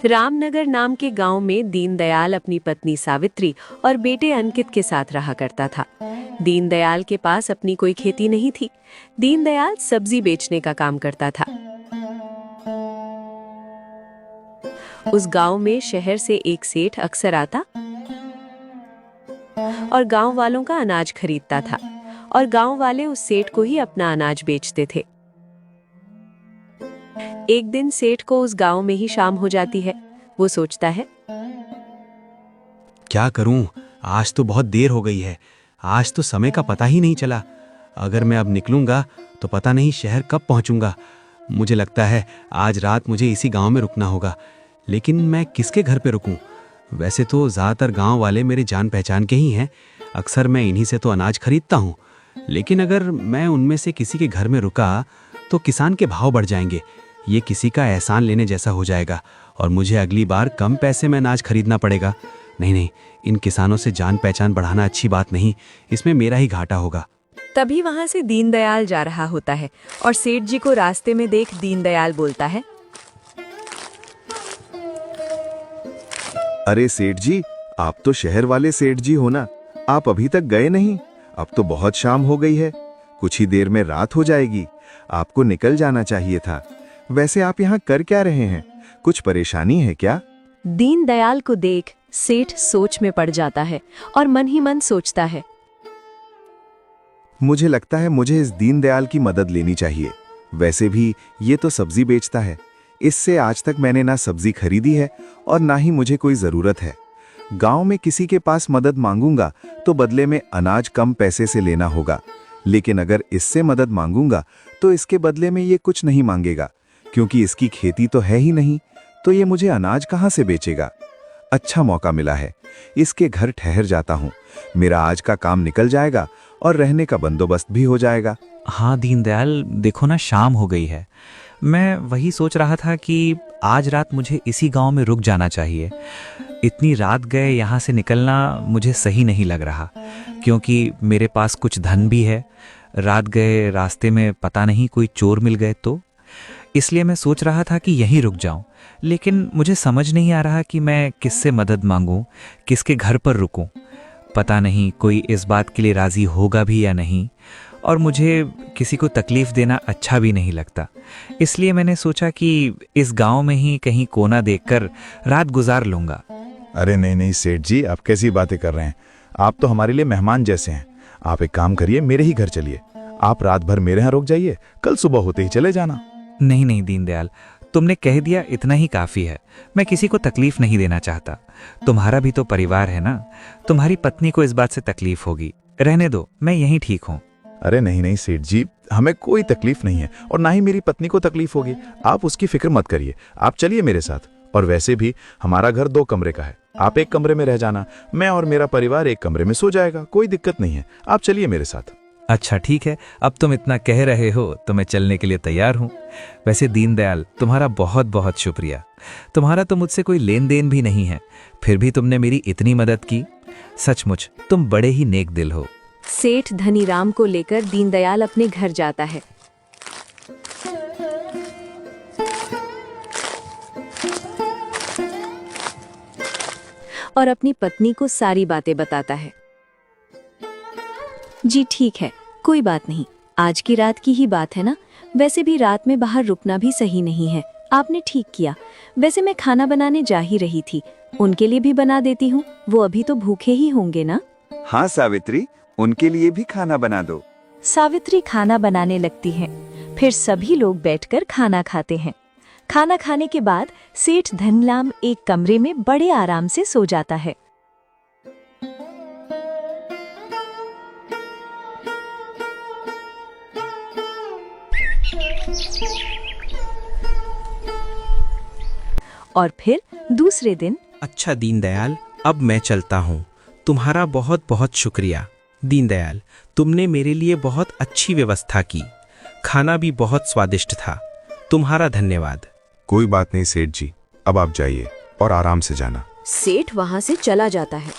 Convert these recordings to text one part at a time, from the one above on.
रामनगर नाम के गांव में दीनदयाल अपनी पत्नी सावित्री और बेटे अंकित के साथ रहा करता था। दीनदयाल के पास अपनी कोई खेती नहीं थी। दीनदयाल सब्जी बेचने का काम करता था। उस गांव में शहर से एक सेठ अक्सर आता और गांव वालों का अनाज खरीदता था और गांव वाले उस सेठ को ही अपना अनाज बेचते थे। एक दिन सेठ को उस गांव में ही शाम हो जाती है। वो सोचता है, क्या करूं? आज तो बहुत देर हो गई है। आज तो समय का पता ही नहीं चला। अगर मैं अब निकलूंगा तो पता नहीं शहर कब पहुंचूंगा। मुझे लगता है आज रात मुझे इसी गांव में रुकना होगा। लेकिन मैं किसके घर पे रुकूं? वैसे तो ज़्यादातर गांव वाले मेरे जान पहचान के ही हैं। अक्सर मैं इन्हीं से तो अनाज खरीदता हूं। लेकिन अगर मैं उनमें से किसी के घर में रुका तो किसान के भाव बढ़ जाएंगे। ये किसी का एहसान लेने जैसा हो जाएगा और मुझे अगली बार कम पैसे में अनाज खरीदना पड़ेगा। नहीं, इन किसानों से जान पहचान बढ़ाना अच्छी बात नहीं। इसमें मेरा ही घाटा होगा। तभी वहां से दीनदयाल जा रहा होता है और सेठ जी को रास्ते में देख दीनदयाल बोलता है, अरे सेठ जी, आप तो शहर वाले सेठ जी हो ना? आप अभी तक गए नहीं? अब तो बहुत शाम हो गई है। कुछ ही देर में रात हो जाएगी। आपको निकल जाना चाहिए था। वैसे आप यहाँ कर क्या रहे हैं? कुछ परेशानी है क्या? दीनदयाल को देख सेठ सोच में पड़ जाता है और मन ही मन सोचता है, मुझे लगता है मुझे इस दीनदयाल की मदद लेनी चाहिए। वैसे भी ये तो सब्जी बेचता है। इससे आज तक मैंने ना सब्जी खरीदी है और ना ही मुझे कोई जरूरत है। गांव में किसी के पास मदद मांगूंगा तो बदले में अनाज कम पैसे से लेना होगा। लेकिन अगर इससे मदद मांगूंगा तो इसके बदले में ये कुछ नहीं मांगेगा, क्योंकि इसकी खेती तो है ही नहीं। तो ये मुझे अनाज कहां से बेचेगा? अच्छा मौका मिला है, इसके घर ठहर जाता हूं। मेरा आज का काम निकल जाएगा और रहने का बंदोबस्त भी हो जाएगा। हाँ दीनदयाल, देखो ना शाम हो गई है। मैं वही सोच रहा था कि आज रात मुझे इसी गांव में रुक जाना चाहिए। इतनी रात गए यहाँ से निकलना मुझे सही नहीं लग रहा, क्योंकि मेरे पास कुछ धन भी है। रात गए रास्ते में पता नहीं कोई चोर मिल गए तो। इसलिए मैं सोच रहा था कि यहीं रुक जाऊं। लेकिन मुझे समझ नहीं आ रहा कि मैं किससे मदद मांगूं, किसके घर पर रुकूं। पता नहीं कोई इस बात के लिए राजी होगा भी या नहीं, और मुझे किसी को तकलीफ देना अच्छा भी नहीं लगता। इसलिए मैंने सोचा कि इस गांव में ही कहीं कोना देखकर रात गुजार लूंगा। अरे नहीं सेठ जी, आप कैसी बातें कर रहे हैं? आप तो हमारे लिए मेहमान जैसे हैं। आप एक काम करिए, मेरे ही घर चलिए। आप रात भर मेरे यहाँ रुक जाइए, कल सुबह होते ही चले जाना। नहीं दीनदयाल, तुमने कह दिया इतना ही काफी है। मैं किसी को तकलीफ नहीं देना चाहता। तुम्हारा भी तो परिवार है ना। तुम्हारी पत्नी को इस बात से तकलीफ होगी। रहने दो, मैं यहीं ठीक हूँ। अरे नहीं सेठ जी, हमें कोई तकलीफ नहीं है और ना ही मेरी पत्नी को तकलीफ होगी। आप उसकी फिक्र मत करिए। आप चलिए मेरे साथ। और वैसे भी हमारा घर 2 कमरे का है। आप एक कमरे में रह जाना, मैं और मेरा परिवार एक कमरे में सो जाएगा। कोई दिक्कत नहीं है। आप चलिए मेरे साथ। अच्छा ठीक है, अब तुम इतना कह रहे हो तो मैं चलने के लिए तैयार हूँ। वैसे दीनदयाल, तुम्हारा बहुत बहुत शुक्रिया। तुम्हारा तो मुझसे कोई लेन देन भी नहीं है, फिर भी तुमने मेरी इतनी मदद की। सचमुच तुम बड़े ही नेक दिल हो। सेठ धनीराम को लेकर दीनदयाल अपने घर जाता है। और अपनी पत्नी को सारी बातें बताता है। जी ठीक है, कोई बात नहीं। आज की रात की ही बात है ना। वैसे भी रात में बाहर रुकना भी सही नहीं है। आपने ठीक किया। वैसे मैं खाना बनाने जा ही रही थी। उनके लिए भी बना देती हूँ। वो अभी तो भूखे ही होंगे ना। हाँ सावित्री, उनके लिए भी खाना बना दो। सावित्री खाना बनाने लगती है। फिर सभी लोग बैठकर खाना खाते हैं। खाना खाने के बाद सेठ धनलाम एक कमरे में बड़े आराम से सो जाता है। और फिर दूसरे दिन। अच्छा दीनदयाल, अब मैं चलता हूँ। तुम्हारा बहुत बहुत शुक्रिया। दीनदयाल, तुमने मेरे लिए बहुत अच्छी व्यवस्था की। खाना भी बहुत स्वादिष्ट था। तुम्हारा धन्यवाद। कोई बात नहीं सेठ जी, अब आप जाइए और आराम से जाना। सेठ वहां से चला जाता है।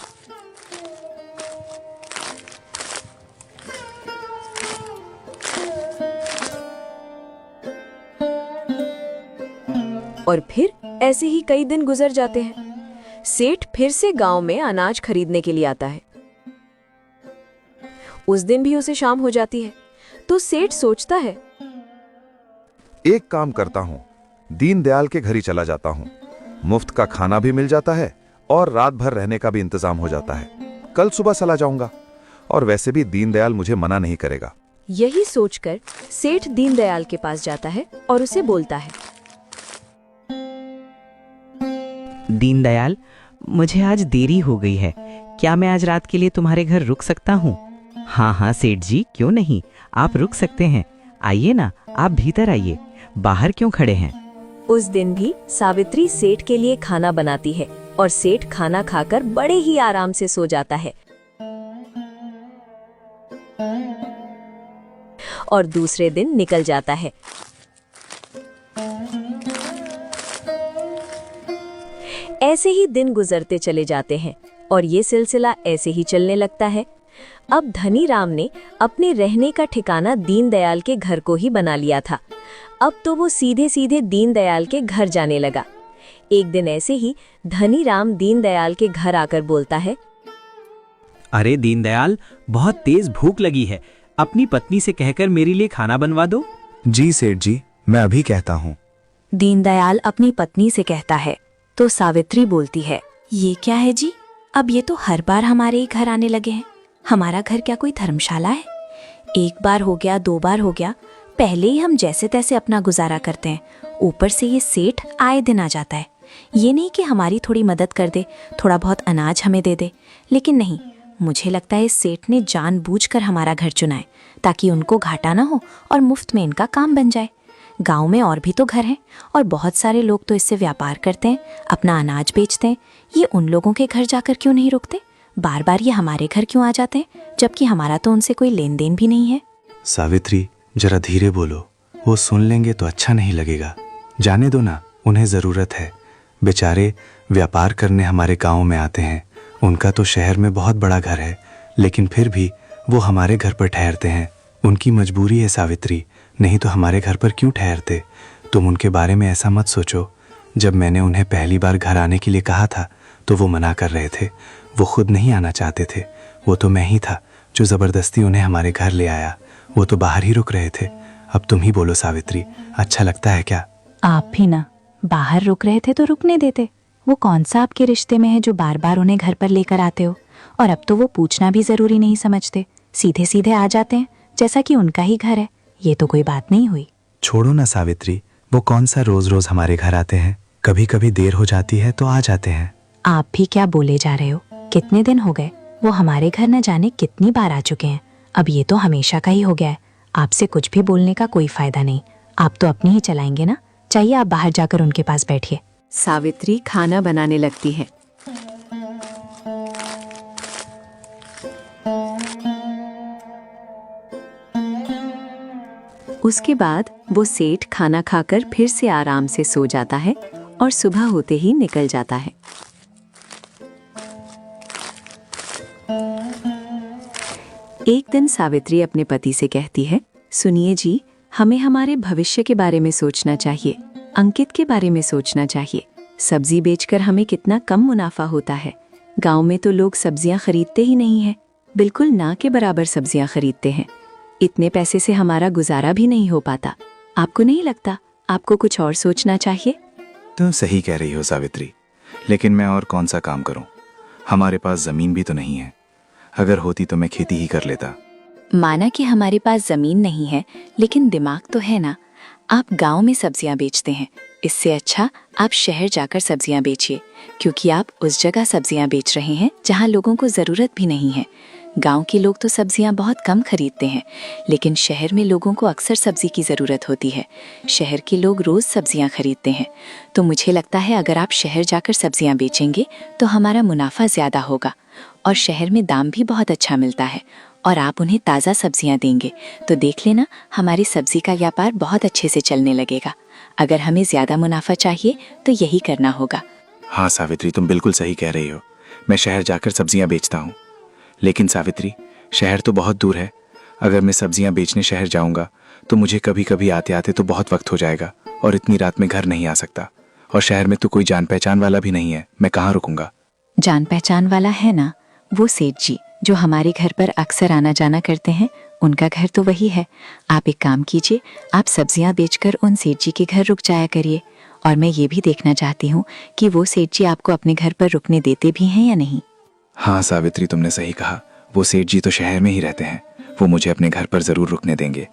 और फिर ऐसे ही कई दिन गुजर जाते हैं। सेठ फिर से गांव में अनाज खरीदने के लिए आता है। उस दिन भी उसे शाम हो जाती है, तो सेठ सोचता है, एक काम करता हूँ, दीनदयाल के घर ही चला जाता हूँ। मुफ्त का खाना भी मिल जाता है और रात भर रहने का भी इंतजाम हो जाता है। कल सुबह चला जाऊंगा और वैसे भी दीनदयाल मुझे मना नहीं करेगा। यही सोचकर सेठ दीनदयाल के पास जाता है और उसे बोलता है, दीनदयाल, मुझे आज देरी हो गई है, क्या मैं आज रात के लिए तुम्हारे घर रुक सकता हूँ? हाँ हाँ सेठ जी, क्यों नहीं, आप रुक सकते हैं। आइए ना, आप भीतर आइए, बाहर क्यों खड़े हैं? उस दिन भी सावित्री सेठ के लिए खाना बनाती है और सेठ खाना खाकर बड़े ही आराम से सो जाता है। और दूसरे दिन निकल जाता है। ऐसे ही दिन गुजरते चले जाते हैं और ये सिलसिला ऐसे ही चलने लगता है। अब धनी राम ने अपने रहने का ठिकाना दीनदयाल के घर को ही बना लिया था। अब तो वो सीधे सीधे दीनदयाल के घर जाने लगा। एक दिन ऐसे ही धनी राम दीनदयाल के घर आकर बोलता है, अरे दीनदयाल, बहुत तेज भूख लगी है, अपनी पत्नी से कहकर मेरे लिए खाना बनवा दो। जी सेठ जी, मैं अभी कहता हूँ। दीनदयाल अपनी पत्नी से कहता है तो सावित्री बोलती है, ये क्या है जी, अब ये तो हर बार हमारे ही घर आने लगे हैं। हमारा घर क्या कोई धर्मशाला है? एक बार हो गया, 2 बार हो गया, पहले ही हम जैसे तैसे अपना गुजारा करते हैं, ऊपर से ये सेठ आए दिन आ जाता है। ये नहीं कि हमारी थोड़ी मदद कर दे, थोड़ा बहुत अनाज हमें दे दे, लेकिन नहीं, मुझे लगता है इस सेठ ने जानबूझकर हमारा घर चुना है ताकि उनको घाटा ना हो और मुफ्त में इनका काम बन जाए। गांव में और भी तो घर हैं और बहुत सारे लोग तो इससे व्यापार करते हैं, अपना अनाज बेचते हैं। ये उन लोगों के घर जाकर क्यों नहीं रुकते? बार बार ये हमारे घर क्यों आ जाते हैं, जबकि हमारा तो उनसे कोई लेन देन भी नहीं है। सावित्री, जरा धीरे बोलो, वो सुन लेंगे तो अच्छा नहीं लगेगा। जाने दो ना, उन्हें ज़रूरत है। बेचारे व्यापार करने हमारे गांव में आते हैं। उनका तो शहर में बहुत बड़ा घर है, लेकिन फिर भी वो हमारे घर पर ठहरते हैं। उनकी मजबूरी है सावित्री, नहीं तो हमारे घर पर क्यों ठहरते? तुम उनके बारे में ऐसा मत सोचो। जब मैंने उन्हें पहली बार घर आने के लिए कहा था तो वो मना कर रहे थे। वो खुद नहीं आना चाहते थे। वो तो मैं ही था जो ज़बरदस्ती उन्हें हमारे घर ले आया। वो तो बाहर ही रुक रहे थे। अब तुम ही बोलो सावित्री, अच्छा लगता है क्या? आप भी ना, बाहर रुक रहे थे तो रुकने देते। वो कौन सा आपके रिश्ते में है जो बार बार उन्हें घर पर लेकर आते हो? और अब तो वो पूछना भी जरूरी नहीं समझते, सीधे सीधे आ जाते हैं जैसा कि उनका ही घर है। ये तो कोई बात नहीं हुई। छोड़ो ना सावित्री, वो कौन सा रोज रोज हमारे घर आते हैं? कभी कभी देर हो जाती है तो आ जाते हैं। आप भी क्या बोले जा रहे हो? कितने दिन हो गए, वो हमारे घर न जाने कितनी बार आ चुके हैं। अब ये तो हमेशा का ही हो गया है। आपसे कुछ भी बोलने का कोई फायदा नहीं। आप तो अपनी ही चलाएंगे ना। चाहिए आप बाहर जाकर उनके पास बैठिए। सावित्री खाना बनाने लगती है। उसके बाद वो सेठ खाना खाकर फिर से आराम से सो जाता है और सुबह होते ही निकल जाता है। एक दिन सावित्री अपने पति से कहती है, सुनिए जी, हमें हमारे भविष्य के बारे में सोचना चाहिए, अंकित के बारे में सोचना चाहिए। सब्जी बेचकर हमें कितना कम मुनाफा होता है। गांव में तो लोग सब्जियां खरीदते ही नहीं हैं, बिल्कुल ना के बराबर सब्जियां खरीदते हैं। इतने पैसे से हमारा गुजारा भी नहीं हो पाता। आपको नहीं लगता आपको कुछ और सोचना चाहिए? तुम सही कह रही हो सावित्री, लेकिन मैं और कौन सा काम करूं? हमारे पास जमीन भी तो नहीं है। अगर होती तो मैं खेती ही कर लेता। माना कि हमारे पास जमीन नहीं है, लेकिन दिमाग तो है ना। आप गांव में सब्जियां बेचते हैं, इससे अच्छा आप शहर जाकर सब्जियां बेचिए, क्योंकि आप उस जगह सब्जियां बेच रहे हैं जहां लोगों को जरूरत भी नहीं है। गांव के लोग तो सब्जियां बहुत कम खरीदते हैं, लेकिन शहर में लोगों को अक्सर सब्जी की ज़रूरत होती है। शहर के लोग रोज़ सब्जियां खरीदते हैं। तो मुझे लगता है अगर आप शहर जाकर सब्जियां बेचेंगे तो हमारा मुनाफा ज़्यादा होगा, और शहर में दाम भी बहुत अच्छा मिलता है, और आप उन्हें ताज़ा सब्जियां देंगे तो देख लेना हमारी सब्जी का व्यापार बहुत अच्छे से चलने लगेगा। अगर हमें ज़्यादा मुनाफा चाहिए तो यही करना होगा। हाँ सावित्री, तुम बिल्कुल सही कह रही हो। मैं शहर जाकर सब्जियां बेचता हूँ। लेकिन सावित्री, शहर तो बहुत दूर है। अगर मैं सब्जियां बेचने शहर जाऊंगा तो मुझे कभी कभी आते आते तो बहुत वक्त हो जाएगा, और इतनी रात में घर नहीं आ सकता। और शहर में तो कोई जान पहचान वाला भी नहीं है, मैं कहाँ रुकूंगा? जान पहचान वाला है ना, वो सेठ जी जो हमारे घर पर अक्सर आना जाना करते हैं, उनका घर तो वही है। आप एक काम कीजिए, आप सब्जियां बेचकर उन सेठ जी के घर रुक जाया करिए। और मैं ये भी देखना चाहती हूँ कि वो सेठ जी आपको अपने घर पर रुकने देते भी हैं या नहीं। हाँ सावित्री, तुमने सही कहा, वो सेठ जी तो शहर में ही रहते हैं, वो मुझे अपने घर पर जरूर रुकने देंगे।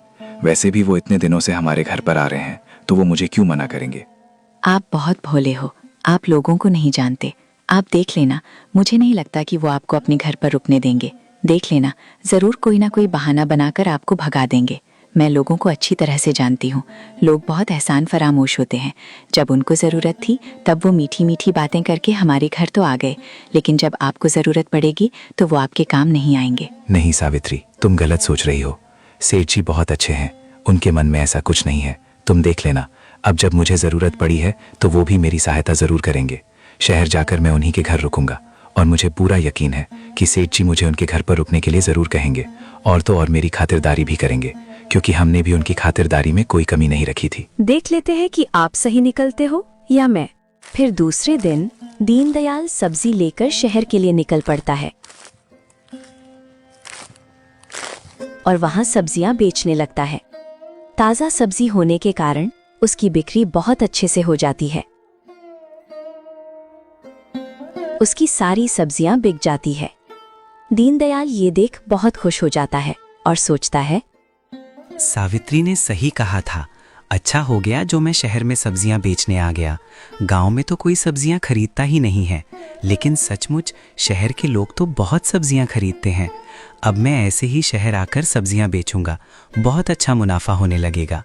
वैसे भी वो इतने दिनों से हमारे घर पर आ रहे हैं, तो वो मुझे क्यों मना करेंगे? आप बहुत भोले हो, आप लोगों को नहीं जानते। आप देख लेना, मुझे नहीं लगता कि वो आपको अपने घर पर रुकने देंगे। देख लेना, जरूर कोई ना कोई बहाना बनाकर आपको भगा देंगे। मैं लोगों को अच्छी तरह से जानती हूँ, लोग बहुत एहसान फरामोश होते हैं। जब उनको ज़रूरत थी तब वो मीठी मीठी बातें करके हमारे घर तो आ गए, लेकिन जब आपको ज़रूरत पड़ेगी तो वो आपके काम नहीं आएंगे। नहीं सावित्री, तुम गलत सोच रही हो। सेठ जी बहुत अच्छे हैं, उनके मन में ऐसा कुछ नहीं है। तुम देख लेना, अब जब मुझे ज़रूरत पड़ी है तो वो भी मेरी सहायता ज़रूर करेंगे। शहर जाकर मैं उन्हीं के घर रुकूंगा और मुझे पूरा यकीन है कि सेठ जी मुझे उनके घर पर रुकने के लिए ज़रूर कहेंगे, और तो और मेरी खातिरदारी भी करेंगे, क्योंकि हमने भी उनकी खातिरदारी में कोई कमी नहीं रखी थी। देख लेते हैं कि आप सही निकलते हो या मैं। फिर दूसरे दिन दीनदयाल सब्जी लेकर शहर के लिए निकल पड़ता है और वहां सब्जियां बेचने लगता है। ताज़ा सब्जी होने के कारण उसकी बिक्री बहुत अच्छे से हो जाती है। उसकी सारी सब्जियां बिक जाती है। दीनदयाल ये देख बहुत खुश हो जाता है और सोचता है, सावित्री ने सही कहा था। अच्छा हो गया जो मैं शहर में सब्जियां बेचने आ गया। गांव में तो कोई सब्जियां खरीदता ही नहीं है, लेकिन सचमुच शहर के लोग तो बहुत सब्जियां खरीदते हैं। अब मैं ऐसे ही शहर आकर सब्जियां बेचूंगा, बहुत अच्छा मुनाफा होने लगेगा।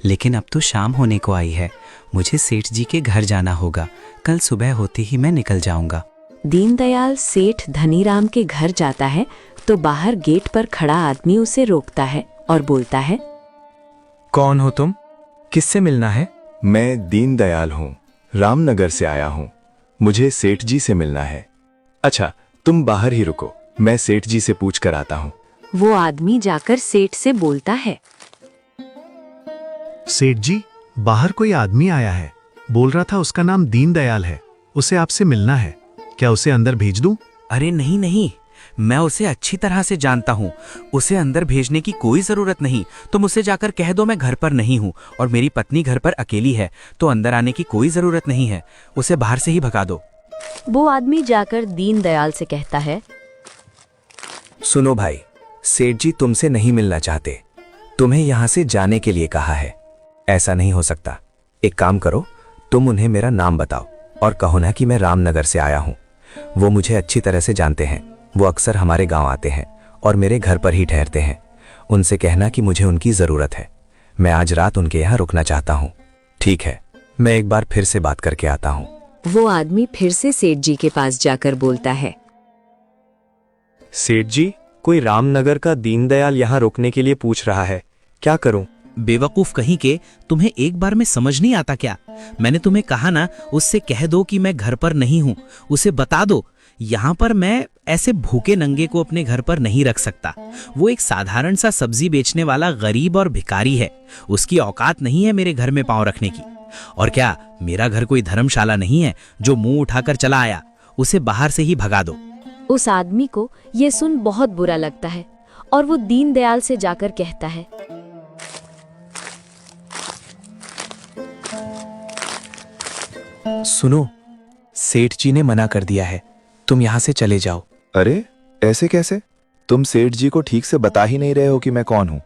लेकिन अब तो शाम होने को आई है, मुझे सेठ जी के घर जाना होगा। कल सुबह होते ही मैं निकल जाऊंगा। दीनदयाल सेठ धनीराम के घर जाता है तो बाहर गेट पर खड़ा आदमी उसे रोकता है और बोलता है, कौन हो तुम? किससे मिलना है? मैं दीनदयाल हूँ, रामनगर से आया हूँ। मुझे सेठ जी से मिलना है। अच्छा, तुम बाहर ही रुको, मैं सेठ जी से पूछ कर आता हूँ। वो आदमी जाकर सेठ से बोलता है, सेठ जी, बाहर कोई आदमी आया है, बोल रहा था उसका नाम दीनदयाल है, उसे आपसे मिलना है। क्या उसे अंदर भेज दूं? अरे नहीं नहीं, मैं उसे अच्छी तरह से जानता हूँ, उसे अंदर भेजने की कोई जरूरत नहीं। तुम उसे जाकर कह दो मैं घर पर नहीं हूँ और मेरी पत्नी घर पर अकेली है, तो अंदर आने की कोई जरूरत नहीं है। उसे बाहर से ही भगा दो। वो आदमी जाकर दीनदयाल से कहता है, सुनो भाई, सेठ जी तुमसे नहीं मिलना चाहते, तुम्हें यहां से जाने के लिए कहा है। ऐसा नहीं हो सकता। एक काम करो, तुम उन्हें मेरा नाम बताओ और कहो ना कि मैं रामनगर से आया हूं। वो मुझे अच्छी तरह से जानते हैं, वो अक्सर हमारे गांव आते हैं और मेरे घर पर ही ठहरते हैं। उनसे कहना कि मुझे उनकी जरूरत है, मैं आज रात उनके यहाँ रुकना चाहता हूँ। ठीक है, मैं एक बार फिर से बात करके आता हूँ। वो आदमी फिर से सेठ जी के पास जाकर बोलता है, सेठ जी, कोई रामनगर का दीनदयाल यहाँ रुकने के लिए पूछ रहा है, क्या करूं? बेवकूफ कहीं के, तुम्हें एक बार में समझ नहीं आता क्या? मैंने तुम्हें कहा ना, उससे कह दो कि मैं घर पर नहीं हूँ। उसे बता दो, यहाँ पर मैं ऐसे भूखे नंगे को अपने घर पर नहीं रख सकता। वो एक साधारण सा सब्जी बेचने वाला गरीब और भिखारी है, उसकी औकात नहीं है मेरे घर में पांव रखने की। और क्या मेरा घर कोई धर्मशाला नहीं है जो मुंह उठाकर चला आया? उसे बाहर से ही भगा दो। उस आदमी को ये सुन बहुत बुरा लगता है और वो दीनदयाल से जाकर कहता है, सुनो, सेठ जी ने मना कर दिया है, तुम यहाँ से चले जाओ। अरे ऐसे कैसे? तुम सेठ जी को ठीक से बता ही नहीं रहे हो कि मैं कौन हूँ।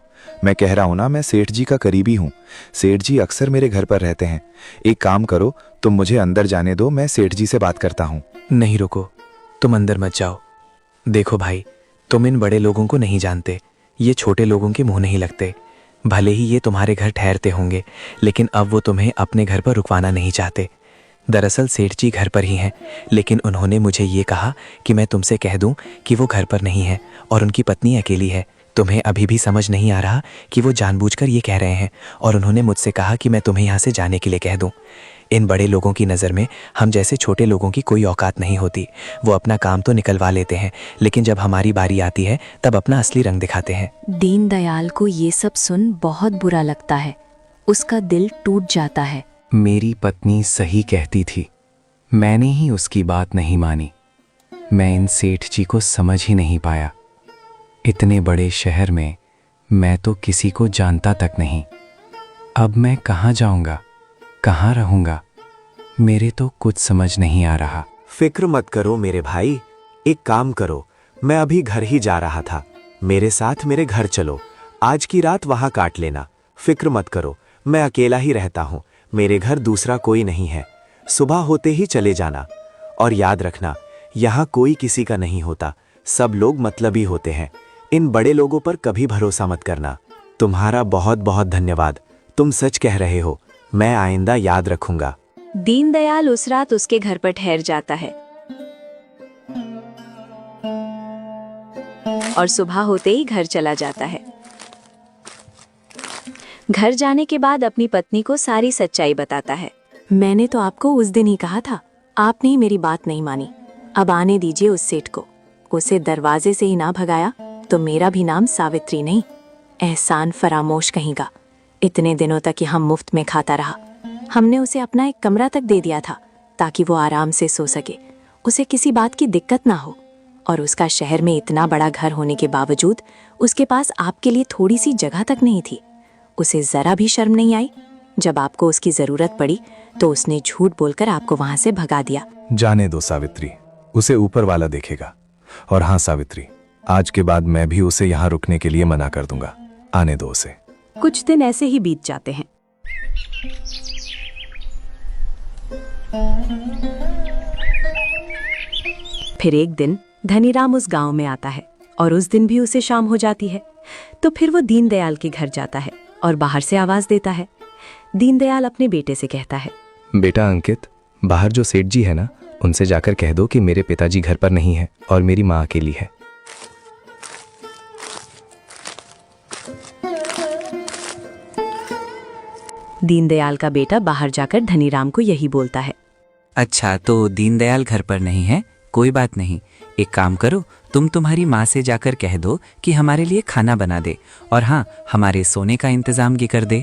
मैं कह रहा हूँ ना, मैं सेठ जी का करीबी हूँ। सेठ जी अक्सर मेरे घर पर रहते हैं। एक काम करो, तुम मुझे अंदर जाने दो, मैं सेठ जी से बात करता हूँ। नहीं रुको, तुम अंदर मत जाओ। देखो भाई, तुम इन बड़े लोगों को नहीं जानते, ये छोटे लोगों के मुंह नहीं लगते। भले ही ये तुम्हारे घर ठहरते होंगे, लेकिन अब वो तुम्हें अपने घर पर रुकवाना नहीं चाहते। दरअसल सेठ जी घर पर ही हैं, लेकिन उन्होंने मुझे ये कहा कि मैं तुमसे कह दूं कि वो घर पर नहीं है और उनकी पत्नी अकेली है। तुम्हें अभी भी समझ नहीं आ रहा कि वो जानबूझकर ये कह रहे हैं, और उन्होंने मुझसे कहा कि मैं तुम्हें यहाँ से जाने के लिए कह दूं। इन बड़े लोगों की नज़र में हम जैसे छोटे लोगों की कोई औकात नहीं होती। वो अपना काम तो निकलवा लेते हैं, लेकिन जब हमारी बारी आती है तब अपना असली रंग दिखाते हैं। दीनदयाल को ये सब सुन बहुत बुरा लगता है। उसका दिल टूट जाता है मेरी पत्नी सही कहती थी, मैंने ही उसकी बात नहीं मानी। मैं इन सेठ जी को समझ ही नहीं पाया। इतने बड़े शहर में मैं तो किसी को जानता तक नहीं। अब मैं कहाँ जाऊंगा, कहाँ रहूंगा, मेरे तो कुछ समझ नहीं आ रहा। फिक्र मत करो मेरे भाई, एक काम करो, मैं अभी घर ही जा रहा था, मेरे साथ मेरे घर चलो, आज की रात वहां काट लेना। फिक्र मत करो, मैं अकेला ही रहता हूँ, मेरे घर दूसरा कोई नहीं है। सुबह होते ही चले जाना, और याद रखना यहाँ कोई किसी का नहीं होता, सब लोग मतलबी होते हैं। इन बड़े लोगों पर कभी भरोसा मत करना। तुम्हारा बहुत बहुत धन्यवाद, तुम सच कह रहे हो, मैं आइंदा याद रखूंगा। दीनदयाल उस रात उसके घर पर ठहर जाता है और सुबह होते ही घर चला जाता है। घर जाने के बाद अपनी पत्नी को सारी सच्चाई बताता है। मैंने तो आपको उस दिन ही कहा था, आपने ही मेरी बात नहीं मानी। अब आने दीजिए उस सेठ को, उसे दरवाजे से ही ना भगाया तो मेरा भी नाम सावित्री नहीं, एहसान फरामोश कहेगा। इतने दिनों तक हम मुफ्त में खाता रहा। हमने उसे अपना एक कमरा तक दे दिया था ताकि वो आराम से सो सके, उसे किसी बात की दिक्कत ना हो। और उसका शहर में इतना बड़ा घर होने के बावजूद उसके पास आपके लिए थोड़ी सी जगह तक नहीं थी। उसे जरा भी शर्म नहीं आई। जब आपको उसकी जरूरत पड़ी तो उसने झूठ बोलकर आपको वहां से भगा दिया। जाने दो सावित्री, उसे ऊपर वाला देखेगा। और हाँ सावित्री, आज के बाद मैं भी उसे यहाँ रुकने के लिए मना कर दूंगा, आने दो उसे। कुछ दिन ऐसे ही बीत जाते हैं। फिर एक दिन धनीराम उस गांव में आता है और उस दिन भी उसे शाम हो जाती है। तो फिर वो दीनदयाल के घर जाता है और बाहर से आवाज देता है। दीनदयाल अपने बेटे से कहता है, बेटा अंकित, बाहर जो सेठ जी है ना, उनसे जाकर कह दो कि मेरे पिताजी घर पर नहीं है और मेरी माँ अकेली है। दीनदयाल का बेटा बाहर जाकर धनीराम को यही बोलता है। अच्छा, तो दीनदयाल घर पर नहीं है, कोई बात नहीं। एक काम करो, तुम तुम्हारी माँ से जाकर कह दो कि हमारे लिए खाना बना दे, और हाँ, हमारे सोने का इंतजाम भी कर दे।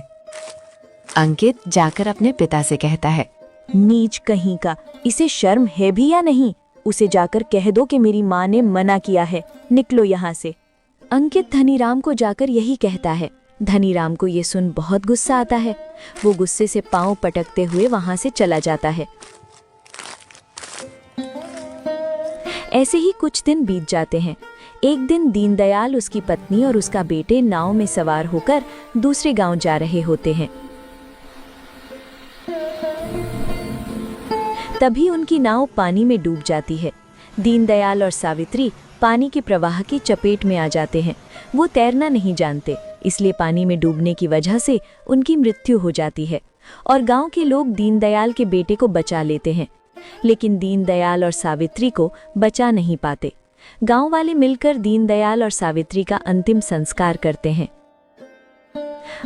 अंकित जाकर अपने पिता से कहता है, नीच कहीं का, इसे शर्म है भी या नहीं? उसे जाकर कह दो कि मेरी माँ ने मना किया है, निकलो यहाँ से। अंकित धनीराम को जाकर यही कहता है। धनीराम को ये सुन बहुत गुस्सा आता है। वो गुस्से से पांव पटकते हुए वहां से चला जाता है। ऐसे ही कुछ दिन बीत जाते हैं। एक दिन दीनदयाल, उसकी पत्नी और उसका बेटे नाव में सवार होकर दूसरे गांव जा रहे होते हैं। तभी उनकी नाव पानी में डूब जाती है। दीनदयाल और सावित्री पानी के प्रवाह की चपेट में आ जाते हैं। वो तैरना नहीं जानते, इसलिए पानी में डूबने की वजह से उनकी मृत्यु हो जाती है और गांव के लोग दीनदयाल के बेटे को बचा लेते हैं। लेकिन दीनदयाल और सावित्री को बचा नहीं पाते। गांव वाले मिलकर दीनदयाल और सावित्री का अंतिम संस्कार करते हैं।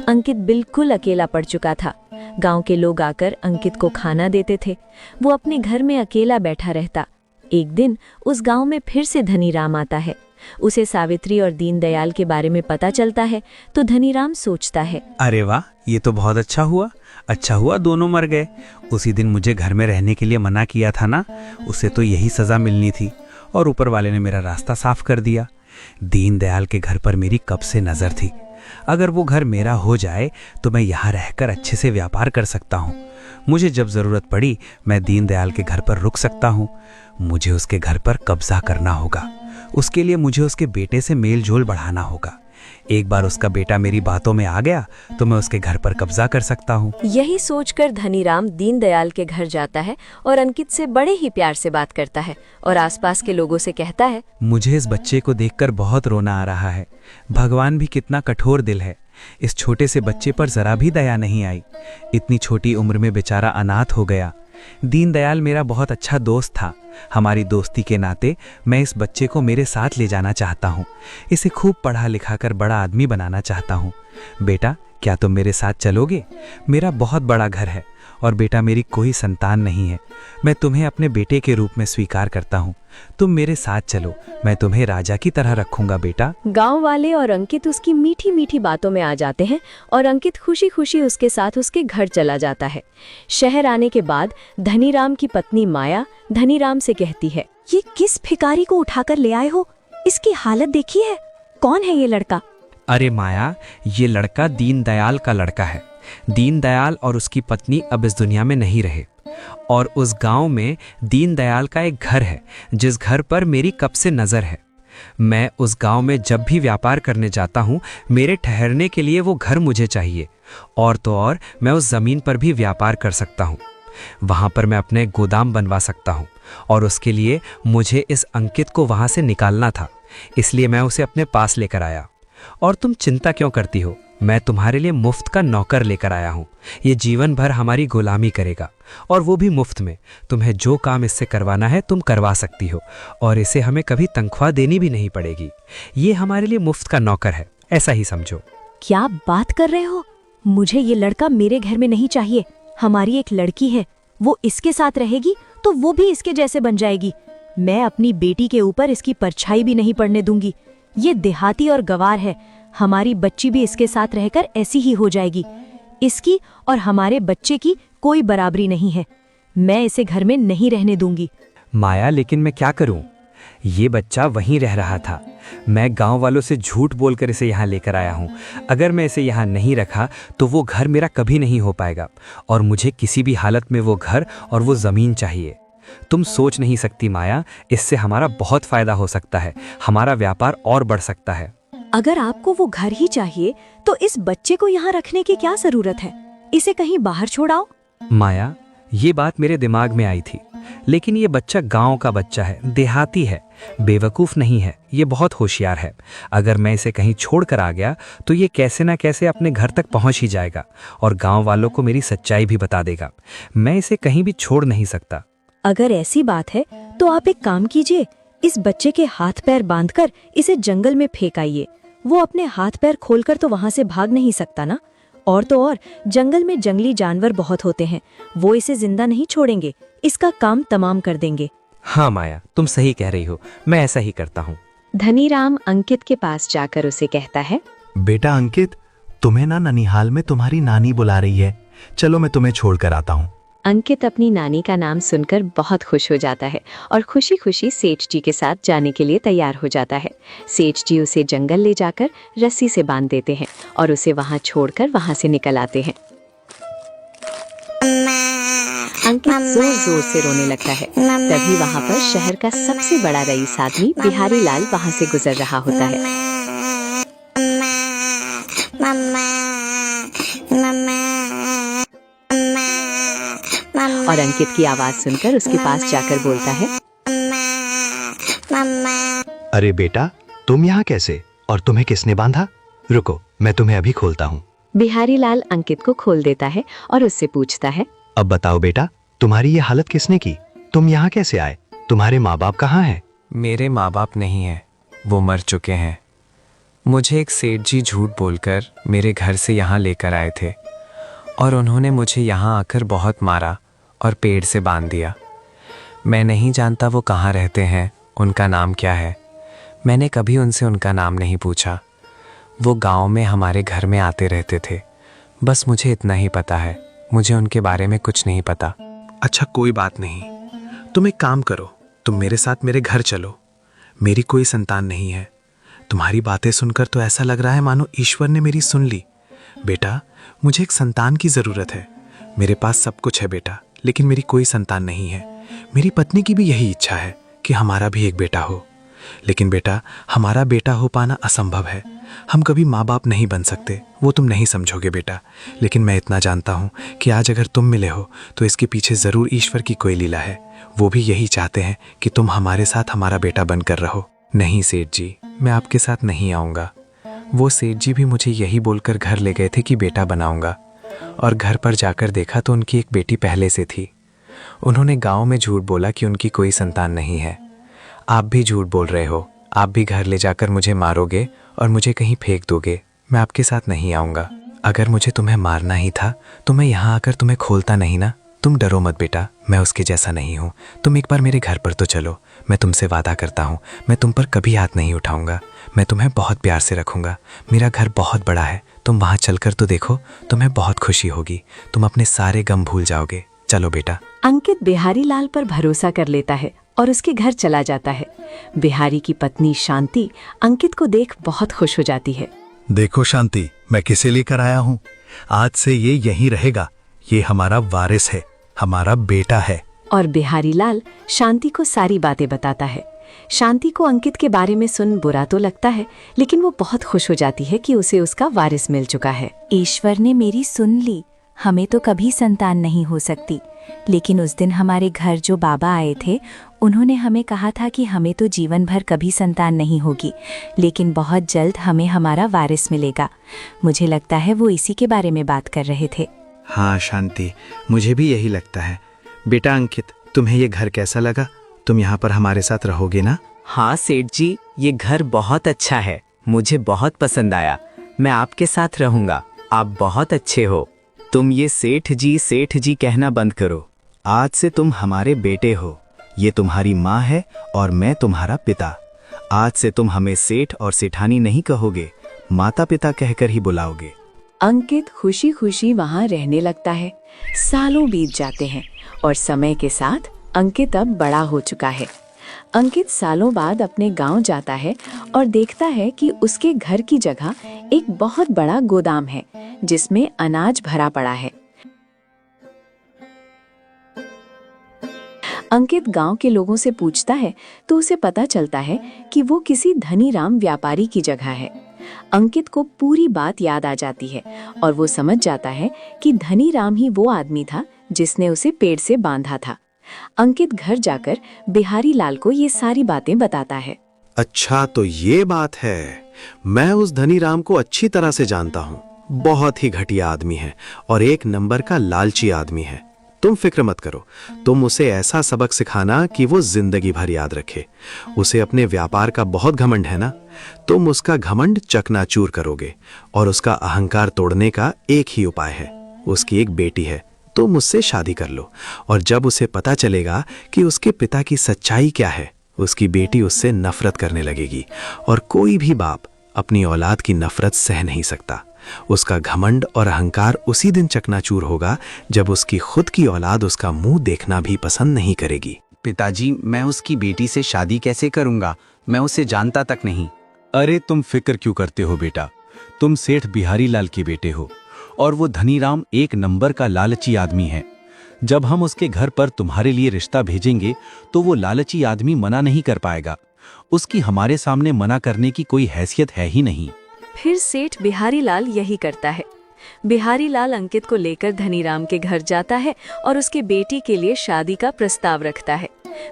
अंकित बिल्कुल अकेला पड़ चुका था। गांव के लोग आकर अंकित को खाना देते थे। वो अपने घर में अकेला बैठा रहता। एक दिन उस गांव में फिर से धनीराम आता है। उसे सावित्री और दीनदयाल के बारे में पता चलता है तो धनीराम सोचता है, अरे वाह, ये तो बहुत अच्छा हुआ दोनों मर गए। उसी दिन मुझे घर में रहने के लिए मना किया था ना, उसे तो यही सजा मिलनी थी, और ऊपर वाले ने मेरा रास्ता साफ कर दिया। दीनदयाल के घर पर मेरी कब से नजर थी। अगर वो घर मेरा हो जाए तो मैं यहाँ रहकर अच्छे से व्यापार कर सकता हूँ। मुझे जब जरूरत पड़ी मैं दीनदयाल के घर पर रुक सकता हूँ। मुझे उसके घर पर कब्जा करना होगा। उसके लिए मुझे उसके बेटे से मेल जोल बढ़ाना होगा। एक बार उसका बेटा मेरी बातों में आ गया तो मैं उसके घर पर कब्जा कर सकता हूँ। यही सोचकर धनीराम दीनदयाल के घर जाता है और अंकित से बड़े ही प्यार से बात करता है और आसपास के लोगों से कहता है, मुझे इस बच्चे को देखकर बहुत रोना आ रहा है। भगवान भी कितना कठोर दिल है। इस छोटे से बच्चे पर जरा भी दया नहीं आई। इतनी छोटी उम्र में बेचारा अनाथ हो गया। दीनदयाल मेरा बहुत अच्छा दोस्त था। हमारी दोस्ती के नाते मैं इस बच्चे को मेरे साथ ले जाना चाहता हूँ। इसे खूब पढ़ा लिखा कर बड़ा आदमी बनाना चाहता हूँ। बेटा, क्या तुम मेरे साथ चलोगे? मेरा बहुत बड़ा घर है और बेटा मेरी कोई संतान नहीं है। मैं तुम्हें अपने बेटे के रूप में स्वीकार करता हूँ। तुम मेरे साथ चलो, मैं तुम्हें राजा की तरह रखूंगा बेटा। गांव वाले और अंकित उसकी मीठी मीठी बातों में आ जाते हैं और अंकित खुशी खुशी उसके साथ उसके घर चला जाता है। शहर आने के बाद धनीराम की पत्नी माया धनीराम से कहती है, ये किस भिखारी को उठाकर ले आए हो? इसकी हालत देखी है? कौन है ये लड़का? अरे माया, ये लड़का दीनदयाल का लड़का है। दीनदयाल और उसकी पत्नी अब इस दुनिया में नहीं रहे और उस गांव में दीनदयाल का एक घर है जिस घर पर मेरी कब से नज़र है। मैं उस गांव में जब भी व्यापार करने जाता हूं, मेरे ठहरने के लिए वो घर मुझे चाहिए। और तो और मैं उस ज़मीन पर भी व्यापार कर सकता हूं। वहां पर मैं अपने गोदाम बनवा सकता हूं और उसके लिए मुझे इस अंकित को वहां से निकालना था, इसलिए मैं उसे अपने पास लेकर आया। और तुम चिंता क्यों करती हो? मैं तुम्हारे लिए मुफ्त का नौकर लेकर आया हूँ। ये जीवन भर हमारी गुलामी करेगा और वो भी मुफ्त में। तुम्हें जो काम इससे करवाना है तुम करवा सकती हो और इसे हमें कभी तनख्वाह देनी भी नहीं पड़ेगी। ये हमारे लिए मुफ्त का नौकर है, ऐसा ही समझो। क्या बात कर रहे हो? मुझे ये लड़का मेरे घर में नहीं चाहिए। हमारी एक लड़की है, वो इसके साथ रहेगी तो वो भी इसके जैसे बन जाएगी। मैं अपनी बेटी के ऊपर इसकी परछाई भी नहीं पड़ने दूंगी। ये देहाती और गवार है, हमारी बच्ची भी इसके साथ रहकर ऐसी ही हो जाएगी। इसकी और हमारे बच्चे की कोई बराबरी नहीं है। मैं इसे घर में नहीं रहने दूंगी। माया, लेकिन मैं क्या करूं? ये बच्चा वहीं रह रहा था। मैं गांव वालों से झूठ बोलकर इसे यहाँ लेकर आया हूँ। अगर मैं इसे यहाँ नहीं रखा तो वो घर मेरा कभी नहीं हो पाएगा और मुझे किसी भी हालत में वो घर और वो ज़मीन चाहिए। तुम सोच नहीं सकती माया, इससे हमारा बहुत फायदा हो सकता है। हमारा व्यापार और बढ़ सकता है। अगर आपको वो घर ही चाहिए तो इस बच्चे को यहाँ रखने की क्या जरूरत है? इसे कहीं बाहर छोड़ाओ। माया, ये बात मेरे दिमाग में आई थी, लेकिन ये बच्चा गांव का बच्चा है, देहाती है, बेवकूफ़ नहीं है, ये बहुत होशियार है। अगर मैं इसे कहीं छोड़कर आ गया तो ये कैसे ना कैसे अपने घर तक पहुंच ही जाएगा और गांव वालों को मेरी सच्चाई भी बता देगा। मैं इसे कहीं भी छोड़ नहीं सकता। अगर ऐसी बात है तो आप एक काम कीजिए, इस बच्चे के हाथ पैर बांधकर इसे जंगल में फेंक आइए। वो अपने हाथ पैर खोलकर तो वहां से भाग नहीं सकता ना। और तो और जंगल में जंगली जानवर बहुत होते हैं, वो इसे जिंदा नहीं छोड़ेंगे, इसका काम तमाम कर देंगे। हाँ माया, तुम सही कह रही हो, मैं ऐसा ही करता हूँ। धनीराम अंकित के पास जाकर उसे कहता है, बेटा अंकित, तुम्हें ना ननिहाल में तुम्हारी नानी बुला रही है, चलो मैं तुम्हें छोड़कर आता हूँ। अंकित अपनी नानी का नाम सुनकर बहुत खुश हो जाता है और खुशी खुशी सेठ जी के साथ जाने के लिए तैयार हो जाता है। सेठ जी उसे जंगल ले जाकर रस्सी से बांध देते हैं और उसे वहां छोड़कर वहां से निकल आते हैं। अंकित जोर जोर से रोने लगता है। तभी वहां पर शहर का सबसे बड़ा रईस आदमी बिहारी लाल वहां से गुजर रहा होता है। और अंकित की आवाज सुनकर उसके पास जाकर बोलता है, अरे बेटा, तुम यहाँ कैसे और तुम्हें किसने बांधा? रुको, मैं तुम्हें अभी खोलता हूँ। बिहारी लाल अंकित को खोल देता है और उससे पूछता है, अब बताओ बेटा, तुम्हारी ये हालत किसने की? तुम यहाँ कैसे आए? तुम्हारे माँ बाप कहाँ हैं? मेरे माँ बाप नहीं हैं, वो मर चुके हैं। मुझे एक सेठ जी झूठ बोलकर मेरे घर से यहाँ लेकर आए थे और उन्होंने मुझे यहाँ आकर बहुत मारा और पेड़ से बांध दिया। मैं नहीं जानता वो कहाँ रहते हैं, उनका नाम क्या है। मैंने कभी उनसे उनका नाम नहीं पूछा। वो गांव में हमारे घर में आते रहते थे, बस मुझे इतना ही पता है, मुझे उनके बारे में कुछ नहीं पता। अच्छा कोई बात नहीं, तुम एक काम करो, तुम मेरे साथ मेरे घर चलो। मेरी कोई संतान नहीं है। तुम्हारी बातें सुनकर तो ऐसा लग रहा है मानो ईश्वर ने मेरी सुन ली। बेटा, मुझे एक संतान की ज़रूरत है। मेरे पास सब कुछ है बेटा, लेकिन मेरी कोई संतान नहीं है। मेरी पत्नी की भी यही इच्छा है कि हमारा भी एक बेटा हो, लेकिन बेटा हमारा बेटा हो पाना असंभव है। हम कभी माँ बाप नहीं बन सकते, वो तुम नहीं समझोगे बेटा। लेकिन मैं इतना जानता हूँ कि आज अगर तुम मिले हो तो इसके पीछे ज़रूर ईश्वर की कोई लीला है। वो भी यही चाहते हैं कि तुम हमारे साथ हमारा बेटा बनकर रहो। नहीं सेठ जी, मैं आपके साथ नहीं आऊँगा। वो सेठ जी भी मुझे यही बोलकर घर ले गए थे कि बेटा बनाऊँगा, और घर पर जाकर देखा तो उनकी एक बेटी पहले से थी। उन्होंने गांव में झूठ बोला कि उनकी कोई संतान नहीं है। आप भी झूठ बोल रहे हो, आप भी घर ले जाकर मुझे मारोगे और मुझे कहीं फेंक दोगे। मैं आपके साथ नहीं आऊँगा। अगर मुझे तुम्हें मारना ही था तो मैं यहाँ आकर तुम्हें खोलता नहीं ना। तुम डरो मत बेटा, मैं उसके जैसा नहीं हूँ। तुम एक बार मेरे घर पर तो चलो, मैं तुमसे वादा करता हूँ मैं तुम पर कभी हाथ नहीं उठाऊंगा। मैं तुम्हें बहुत प्यार से रखूंगा। मेरा घर बहुत बड़ा है, तुम वहाँ चलकर तो देखो, तुम्हें बहुत खुशी होगी। तुम अपने सारे गम भूल जाओगे। चलो बेटा। अंकित बिहारी लाल पर भरोसा कर लेता है और उसके घर चला जाता है। बिहारी की पत्नी शांति अंकित को देख बहुत खुश हो जाती है। देखो शांति, मैं किसे लेकर आया हूँ। आज से ये यहीं रहेगा। ये हमारा वारिस है, हमारा बेटा है। और बिहारी लाल शांति को सारी बातें बताता है। शांति को अंकित के बारे में सुन बुरा तो लगता है, लेकिन वो बहुत खुश हो जाती है कि उसे उसका वारिस मिल चुका है। ईश्वर ने मेरी सुन ली। हमें तो कभी संतान नहीं हो सकती, लेकिन उस दिन हमारे घर जो बाबा आए थे उन्होंने हमें कहा था कि हमें तो जीवन भर कभी संतान नहीं होगी, लेकिन बहुत जल्द हमें हमारा वारिस मिलेगा। मुझे लगता है वो इसी के बारे में बात कर रहे थे। हाँ शांति, मुझे भी यही लगता है। बेटा अंकित, तुम्हें ये घर कैसा लगा? तुम यहाँ पर हमारे साथ रहोगे ना? हाँ सेठ जी, ये घर बहुत अच्छा है, मुझे बहुत पसंद आया। मैं आपके साथ रहूंगा, आप बहुत अच्छे हो। तुम ये सेठ जी कहना बंद करो। आज से तुम हमारे बेटे हो। ये तुम्हारी माँ है और मैं तुम्हारा पिता। आज से तुम हमें सेठ और सेठानी नहीं कहोगे, माता पिता कहकर ही बुलाओगे। अंकित खुशी खुशी वहाँ रहने लगता है। सालों बीत जाते हैं और समय के साथ अंकित अब बड़ा हो चुका है। अंकित सालों बाद अपने गांव जाता है और देखता है कि उसके घर की जगह एक बहुत बड़ा गोदाम है जिसमें अनाज भरा पड़ा है। अंकित गांव के लोगों से पूछता है तो उसे पता चलता है कि वो किसी धनीराम व्यापारी की जगह है। अंकित को पूरी बात याद आ जाती है और वो समझ जाता है कि धनीराम ही वो आदमी था जिसने उसे पेड़ से बांधा था। अंकित घर जाकर बिहारी लाल को ये सारी बातें बताता है। अच्छा, तो ये बात है। मैं उस धनीराम को अच्छी तरह से जानता हूँ। बहुत ही घटिया आदमी है और एक नंबर का लालची आदमी है। तुम फिक्र मत करो, तुम उसे ऐसा सबक सिखाना कि वो जिंदगी भर याद रखे। उसे अपने व्यापार का बहुत घमंड है ना, तुम उसका घमंड चकनाचूर करोगे और उसका अहंकार तोड़ने का एक ही उपाय है। उसकी एक बेटी है, तुम उससे शादी कर लो और जब उसे पता चलेगा कि उसके पिता की सच्चाई क्या है, उसकी बेटी उससे नफरत करने लगेगी और कोई भी बाप अपनी औलाद की नफरत सह नहीं सकता। उसका घमंड और अहंकार उसी दिन चकनाचूर होगा जब उसकी खुद की औलाद उसका मुंह देखना भी पसंद नहीं करेगी। पिताजी, मैं उसकी बेटी से शादी कैसे करूंगा? मैं उसे जानता तक नहीं। अरे तुम फिक्र क्यों करते हो बेटा, तुम सेठ बिहारी लाल के बेटे हो और वो धनीराम एक नंबर का लालची आदमी है। जब हम उसके घर पर तुम्हारे लिए रिश्ता भेजेंगे तो वो लालची आदमी मना नहीं कर पाएगा। उसकी हमारे सामने मना करने की कोई हैसियत है ही नहीं। फिर सेठ बिहारी लाल यही करता है। बिहारी लाल अंकित को लेकर धनीराम के घर जाता है और उसके बेटी के लिए शादी का प्रस्ताव रखता है।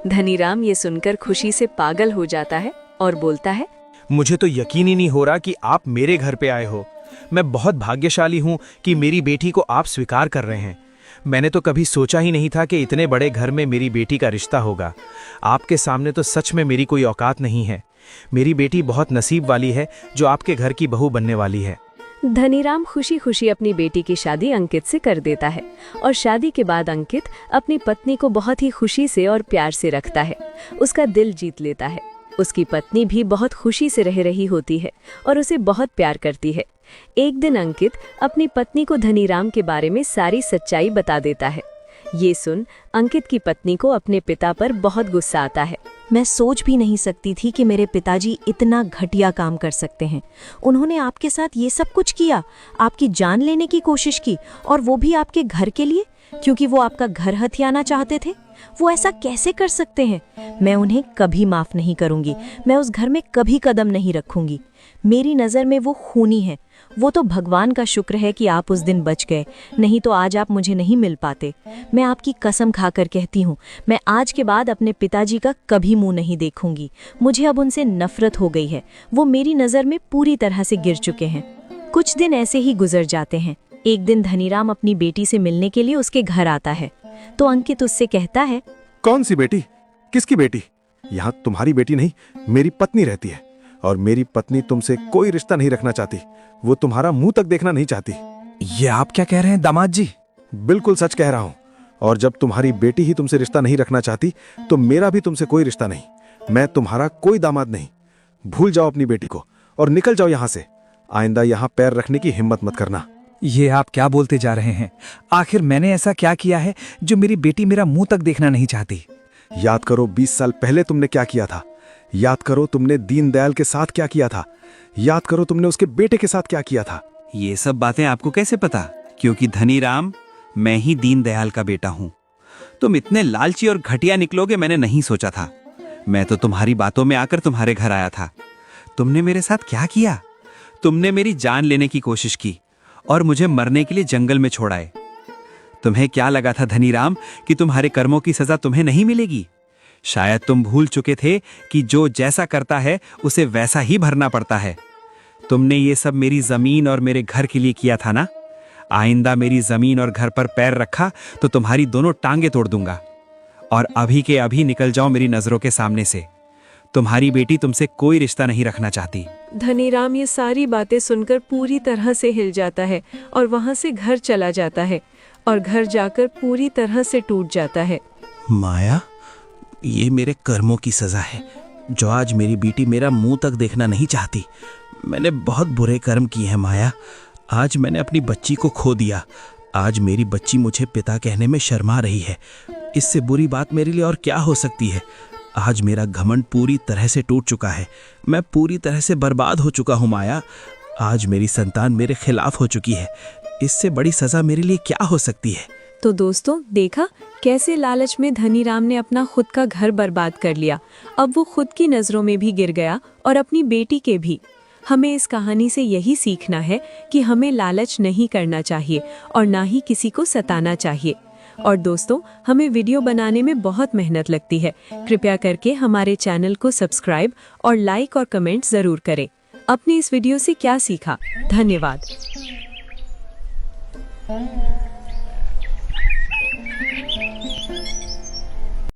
धनीराम ये सुनकर खुशी से पागल हो जाता है और बोलता है, मुझे तो यकीन ही नहीं हो रहा कि आप मेरे घर पे आए हो। मैं बहुत भाग्यशाली हूँ कि मेरी बेटी को आप स्वीकार कर रहे हैं। मैंने तो कभी सोचा ही नहीं था कि इतने बड़े घर में मेरी बेटी का रिश्ता होगा। आपके सामने तो सच में मेरी कोई औकात नहीं है। मेरी बेटी बहुत नसीब वाली है जो आपके घर की बहू बनने वाली है। धनीराम खुशी खुशी अपनी बेटी की शादी अंकित से कर देता है और शादी के बाद अंकित अपनी पत्नी को बहुत ही खुशी से और प्यार से रखता है। उसका दिल जीत लेता है। उसकी पत्नी भी बहुत खुशी से रह रही होती है और उसे बहुत प्यार करती है। एक दिन अंकित अपनी पत्नी को धनीराम के बारे में सारी सच्चाई बता देता है। ये सुन अंकित की पत्नी को अपने पिता पर बहुत गुस्सा आता है। मैं सोच भी नहीं सकती थी कि मेरे पिताजी इतना घटिया काम कर सकते हैं। उन्होंने आपके साथ ये सब कुछ किया, आपकी जान लेने की कोशिश की, और वो भी आपके घर के लिए, क्योंकि वो आपका घर हथियाना चाहते थे। वो ऐसा कैसे कर सकते हैं? मैं उन्हें कभी माफ नहीं करूंगी। मैं उस घर में कभी कदम नहीं रखूंगी। मेरी नज़र में वो खूनी है। वो तो भगवान का शुक्र है कि आप उस दिन बच गए, नहीं तो आज आप मुझे नहीं मिल पाते। मैं आपकी कसम खाकर कहती हूँ, मैं आज के बाद अपने पिताजी का कभी मुंह नहीं देखूंगी। मुझे अब उनसे नफरत हो गई है। वो मेरी नज़र में पूरी तरह से गिर चुके हैं। कुछ दिन ऐसे ही गुजर जाते हैं। एक दिन धनीराम अपनी बेटी से मिलने के लिए उसके घर आता है तो अंकित उससे कहता है, कौन सी बेटी? किसकी बेटी? यहाँ तुम्हारी बेटी नहीं, मेरी पत्नी रहती है और मेरी पत्नी तुमसे कोई रिश्ता नहीं रखना चाहती। वो तुम्हारा मुंह तक देखना नहीं चाहती। ये आप क्या कह रहे हैं दामाद जी? बिल्कुल सच कह रहा हूं। और जब तुम्हारी बेटी ही तुमसे रिश्ता नहीं रखना चाहती तो मेरा भी तुमसे कोई रिश्ता नहीं। मैं तुम्हारा कोई दामाद नहीं। भूल जाओ अपनी बेटी को और निकल जाओ यहां से। आइंदा यहां पैर रखने की हिम्मत मत करना। ये आप क्या बोलते जा रहे हैं? आखिर मैंने ऐसा क्या किया है जो मेरी बेटी मेरा मुंह तक देखना नहीं चाहती? याद करो 20 साल पहले तुमने क्या किया था। याद करो तुमने दीनदयाल के साथ क्या किया था। याद करो तुमने उसके बेटे के साथ क्या किया था। ये सब बातें आपको कैसे पता? क्योंकि धनीराम, मैं ही दीनदयाल का बेटा हूं। तुम इतने लालची और घटिया निकलोगे मैंने नहीं सोचा था। मैं तो तुम्हारी बातों में आकर तुम्हारे घर आया था। तुमने मेरे साथ क्या किया? तुमने मेरी जान लेने की कोशिश की और मुझे मरने के लिए जंगल में छोड़ाए। तुम्हें क्या लगा था धनीराम कि तुम्हारे कर्मों की सजा तुम्हें नहीं मिलेगी? शायद तुम भूल चुके थे कि जो जैसा करता है उसे वैसा ही भरना पड़ता है। तुमने ये सब मेरी जमीन और मेरे घर के लिए किया था ना? आइंदा मेरी जमीन और घर पर पैर रखा तो तुम्हारी दोनों टांगे तोड़ दूंगा। और अभी के अभी निकल जाओ मेरी नजरों के सामने से। तुम्हारी बेटी तुमसे कोई रिश्ता नहीं रखना चाहती। धनीराम ये सारी बातें सुनकर पूरी तरह से हिल जाता है और वहां से घर चला जाता है और घर जाकर पूरी तरह से टूट जाता है। माया, ये मेरे कर्मों की सजा है जो आज मेरी बेटी मेरा मुंह तक देखना नहीं चाहती। मैंने बहुत बुरे कर्म किए हैं माया। आज मैंने अपनी बच्ची को खो दिया। आज मेरी बच्ची मुझे पिता कहने में शर्मा रही है। इससे बुरी बात मेरे लिए और क्या हो सकती है। आज मेरा घमंड पूरी तरह से टूट चुका है। मैं पूरी तरह से बर्बाद हो चुका हूँ माया। आज मेरी संतान मेरे खिलाफ हो चुकी है। इससे बड़ी सजा मेरे लिए क्या हो सकती है। तो दोस्तों, देखा कैसे लालच में धनीराम ने अपना खुद का घर बर्बाद कर लिया। अब वो खुद की नजरों में भी गिर गया और अपनी बेटी के भी। हमें इस कहानी से यही सीखना है कि हमें लालच नहीं करना चाहिए और ना ही किसी को सताना चाहिए। और दोस्तों, हमें वीडियो बनाने में बहुत मेहनत लगती है। कृपया करके हमारे चैनल को सब्सक्राइब और लाइक और कमेंट जरूर करें। आपने इस वीडियो से क्या सीखा? धन्यवाद।